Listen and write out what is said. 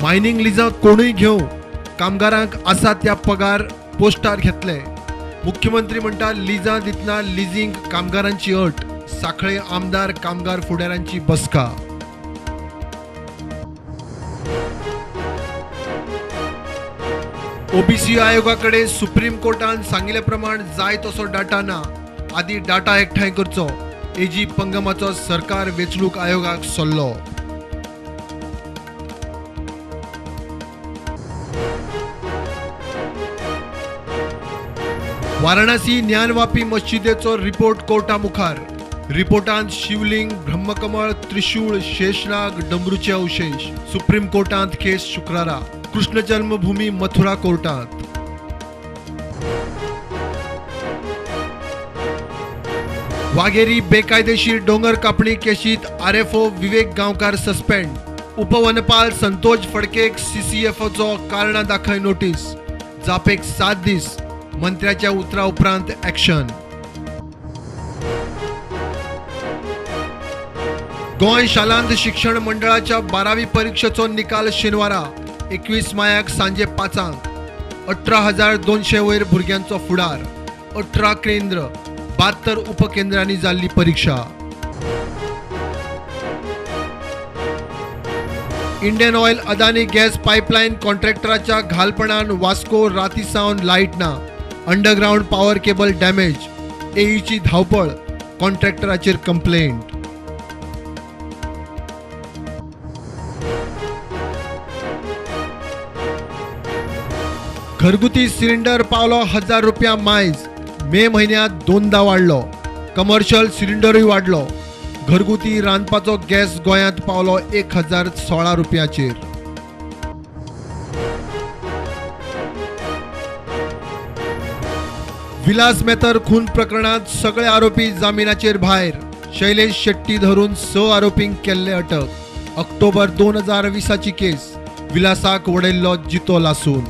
Mining लिजाक कोणूय घेव, कामगारांक आसा त्या पगार पोस्टार घेतले। मुख्यमंत्री म्हणटा लिजा दितना लिजिंग कामगारांची अट। साखळे आमदार कामगार फुडाऱ्यांची बसका। ओबीसी आयोगाकडे सुप्रीम कोर्टान सांगिल्ले प्रमाण जाय तसो डाटा ना, आदी डाटा एकठांय करचो। एजी पंगमाचो सरकार वेंचणूक आयोगाक सल्लो। वाराणसी ज्ञानवापी मस्जिदेचो रिपोर्ट कोर्टा मुखार। रिपोर्टांत शिवलिंग, ब्रह्मकमळ, त्रिशूळ, शेषनाग, डमरूचे अवशेष। सुप्रीम कोर्टांत केस शुक्रारा। कृष्ण जन्मभूमी मथुरा कोर्टांत। वाघेरी बेकायदेशीर डोंगर कापणी केशीत आरएफओ विवेक गांवकार सस्पेंड। उपवनपाल संतोष फडकेक सीसीएफओचो कारणां दाखय नोटीस। जापेक 7 दीस। मंत्र्याच्या उतरा उपरांत ॲक्शन। गोंय शालांत शिक्षण मंडळाच्या 12वी परीक्षेचो निकाल शेनवारा 21 मायाक सांजे 5:00 18,200 वयर भुरग्यांचो फुडार। 18 केंद्र 72 उपकेंद्रांनी जाल्ली परीक्षा। Indian Oil Adani gas pipeline कॉन्ट्रॅक्टराच्या घालपणान वास्को रातीसावन लाईट ना। Underground power cable damage. एईची धावपळ, कॉन्ट्रॅक्टराचेर कंप्लेंट। घरगुती सिलिंडर पावलो 1000 रुपया मायज। मे म्हयन्यात 2दा वाडलो। कमर्शियल सिलिंडरूय वाडलो। घरगुती रांदपाचो गॅस गोंयांत पावलो 1016 रुपयाचेर। विलास मेतर खून प्रकरणात सगळे आरोपी जामिनाचेर भायर। शैलेश शेट्टी धरून 6 आरोपींक केल्ले अटक। ऑक्टोबर 2020ची केस। विलासाक वडयल्लो जितो लासून।